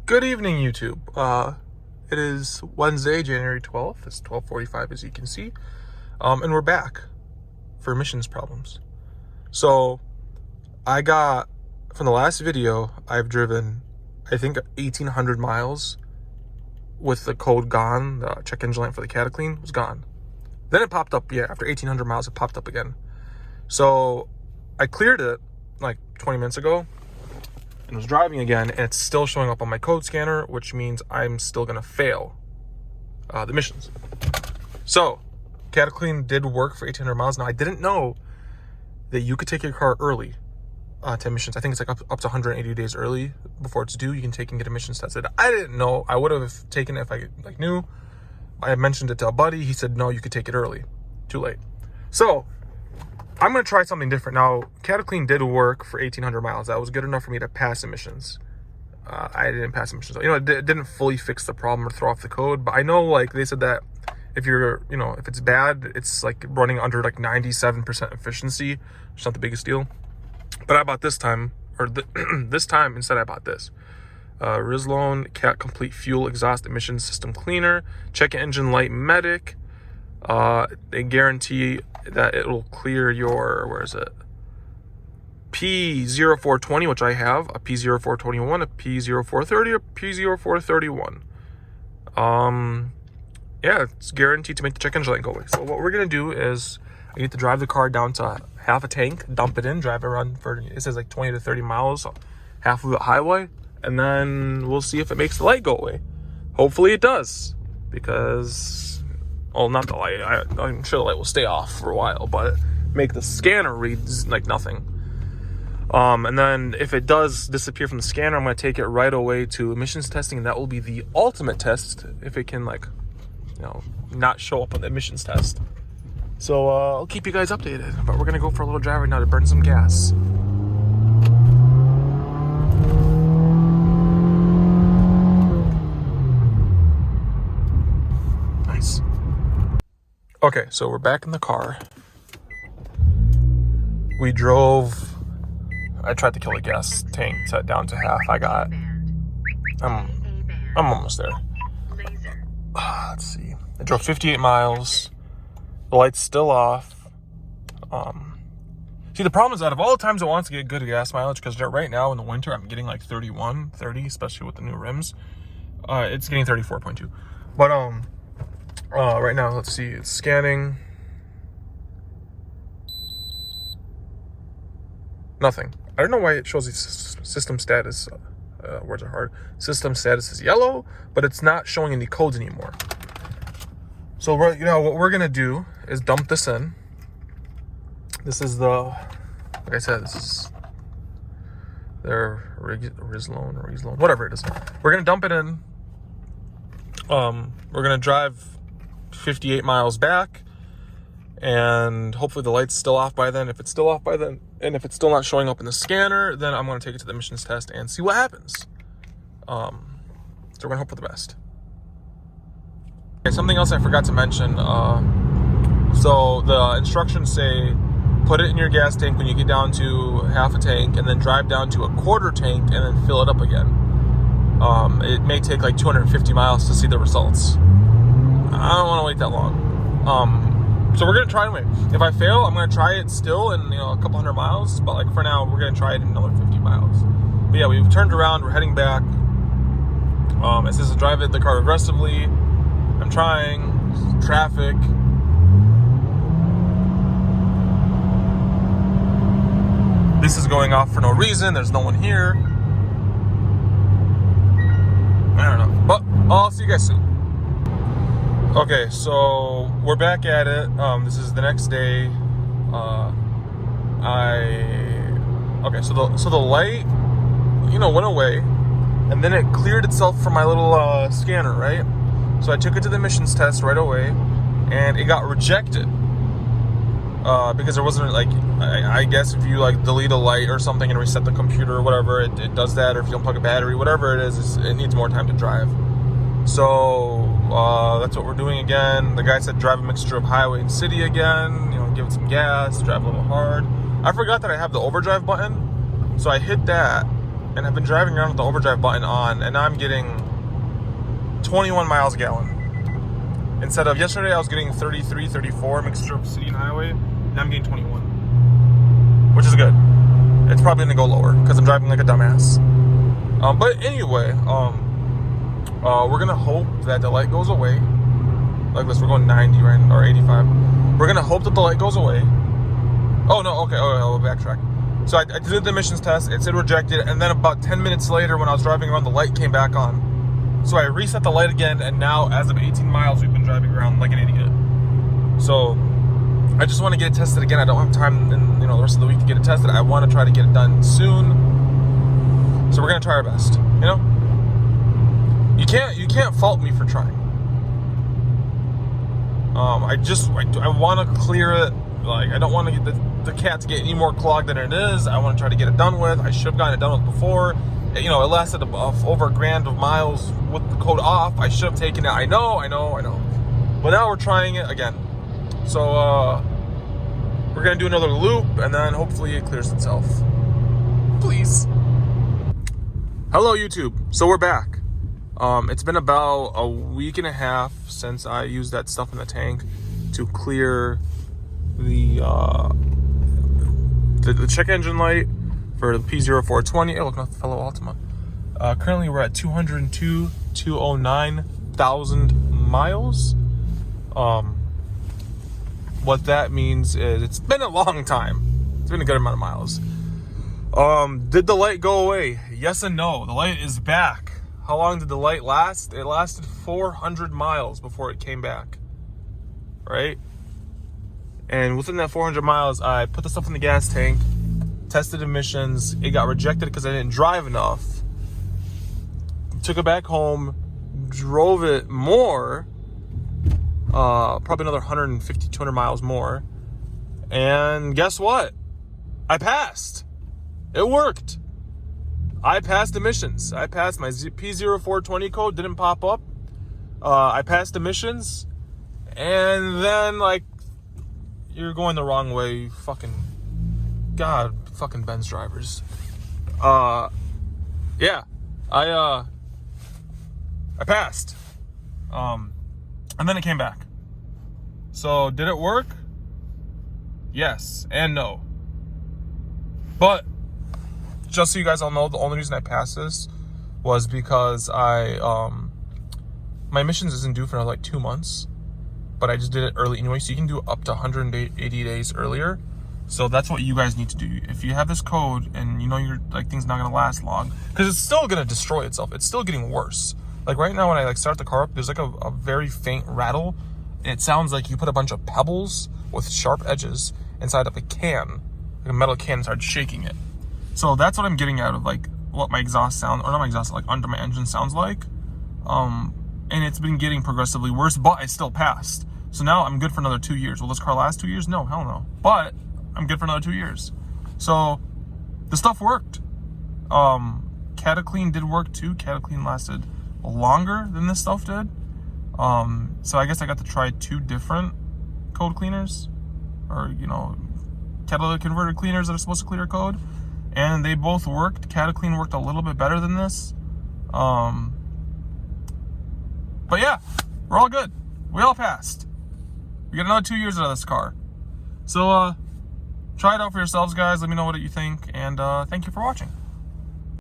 Good evening, YouTube. It is Wednesday, January 12th. It's 12:45, as you can see. And we're back for emissions problems. So, I got, from the last video, I've driven, I think, 1,800 miles with the code gone. The check engine light for the Cataclean was gone. Then it popped up, after 1,800 miles, it popped up again. So, I cleared it like 20 minutes ago and was driving again, and it's still showing up on my code scanner, which means I'm still gonna fail the emissions. So, Cataclean did work for 1,800 miles. Now, I didn't know that you could take your car early to emissions. I think it's like up to 180 days early before it's due. You can take and get emissions tested. I didn't know. I would have taken it if I knew. I mentioned it to a buddy. He said, no, you could take it early. Too late. So, I'm going to try something different. Now, Cataclean did work for 1,800 miles. That was good enough for me to pass emissions. I didn't pass emissions. It didn't fully fix the problem or throw off the code. But I know, like, they said that if you're, if it's bad, it's like running under like 97% efficiency. It's not the biggest deal. But I bought this time, this time instead I bought this. Rislone Cat Complete Fuel Exhaust Emission System Cleaner. Check engine light medic. They guarantee that it will clear your, where is it? P0420, which I have, a P0421, a P0430, a P0431. It's guaranteed to make the check engine light go away. So what we're gonna do is I need to drive the car down to half a tank, dump it in, drive it around for, it says like 20 to 30 miles, half of it highway, and then we'll see if it makes the light go away. Hopefully it does, because, well, not the light. I'm sure the light will stay off for a while, but make the scanner read like nothing. And then if it does disappear from the scanner, I'm going to take it right away to emissions testing, and that will be the ultimate test if it can, not show up on the emissions test. So I'll keep you guys updated, but we're going to go for a little drive right now to burn some gas. Nice. Okay, so we're back in the car. We drove. I tried to kill the gas tank down to half. I'm almost there. Let's see. I drove 58 miles. The light's still off. See, the problem is that of all the times it wants to get good gas mileage, because right now in the winter I'm getting like 31, 30, especially with the new rims. It's getting 34.2. But right now, let's see, it's scanning. Nothing. I don't know why it shows the system status. Words are hard. System status is yellow, but it's not showing any codes anymore. So, what we're going to do is dump this in. This is like I said, this is their Rislone, whatever it is. We're going to dump it in. We're going to drive 58 miles back, and hopefully the light's still off by then. If it's still off by then, and if it's still not showing up in the scanner, then I'm going to take it to the emissions test and see what happens. So we're going to hope for the best. Okay, something else I forgot to mention. So the instructions say put it in your gas tank when you get down to half a tank, and then drive down to a quarter tank and then fill it up again. It may take like 250 miles to see the results. I don't want to wait that long. So we're going to try anyway. If I fail, I'm going to try it still in, a couple hundred miles. But like for now, we're going to try it in another 50 miles. But yeah, we've turned around. We're heading back. It says to drive the car aggressively. I'm trying. Traffic. This is going off for no reason. There's no one here. I don't know. But I'll see you guys soon. Okay, so we're back at it. This is the next day. So the light, went away, and then it cleared itself from my little scanner, right? So I took it to the emissions test right away, and it got rejected because there wasn't I guess if you delete a light or something and reset the computer or whatever, it does that. Or if you unplug a battery, whatever it is, it needs more time to drive. So that's what we're doing again. The guy said drive a mixture of highway and city again. Give it some gas, drive a little hard. I forgot that I have the overdrive button, so I hit that, and I've been driving around with the overdrive button on, and I'm getting 21 miles a gallon. Instead of yesterday, I was getting 33, 34 mixture of city and highway. Now I'm getting 21, which is good. It's probably gonna go lower because I'm driving like a dumbass. But anyway, we're gonna hope that the light goes away. Like this, we're going 90 right now, or 85. We're gonna hope that the light goes away. Oh no, okay, I'll backtrack. So I did the emissions test, it said rejected, and then about 10 minutes later when I was driving around, the light came back on. So I reset the light again, and now as of 18 miles, we've been driving around like an idiot. So I just want to get it tested again. I don't have time in the rest of the week to get it tested. I want to try to get it done soon. So we're gonna try our best. You can't fault me for trying. I want to clear it. Like, I don't want to get the cat to get any more clogged than it is. I want to try to get it done with. I should have gotten it done with before. It lasted over a grand of miles with the code off. I should have taken it. I know. But now we're trying it again. So we're gonna do another loop, and then hopefully it clears itself. Please. Hello, YouTube. So we're back. It's been about a week and a half since I used that stuff in the tank to clear the check engine light for the P0420. Oh, look, not the fellow Altima. Currently, we're at 209,000 miles. What that means is it's been a long time. It's been a good amount of miles. Did the light go away? Yes and no. The light is back. How long did the light last? It lasted 400 miles before it came back. Right? And within that 400 miles, I put the stuff in the gas tank, tested emissions. It got rejected because I didn't drive enough. Took it back home, drove it more, probably another 150, 200 miles more. And guess what? I passed. It worked. I passed emissions. I passed my P0420 code, didn't pop up. I passed emissions. And then, you're going the wrong way. Fucking Benz drivers. Yeah. I passed. And then it came back. So, did it work? Yes and no. But just so you guys all know, the only reason I passed this was because my emissions isn't due for 2 months, but I just did it early anyway, so you can do up to 180 days earlier. So that's what you guys need to do. If you have this code and your thing's not gonna last long, because it's still gonna destroy itself. It's still getting worse. Like right now when I start the car up, there's a very faint rattle. It sounds like you put a bunch of pebbles with sharp edges inside of a can, like a metal can, and started shaking it. So that's what I'm getting out of what my exhaust sound, or not my exhaust, under my engine sounds like. And it's been getting progressively worse, but I still passed. So now I'm good for another 2 years. Will this car last 2 years? No, hell no. But I'm good for another 2 years. So the stuff worked. Cataclean did work too. Cataclean lasted longer than this stuff did. So I guess I got to try 2 different code cleaners, or catalytic converter cleaners that are supposed to clear code, and they both worked. Cataclean worked a little bit better than this. But yeah, we're all good. We all passed. We got another 2 years out of this car. So try it out for yourselves, guys. Let me know what you think, and thank you for watching.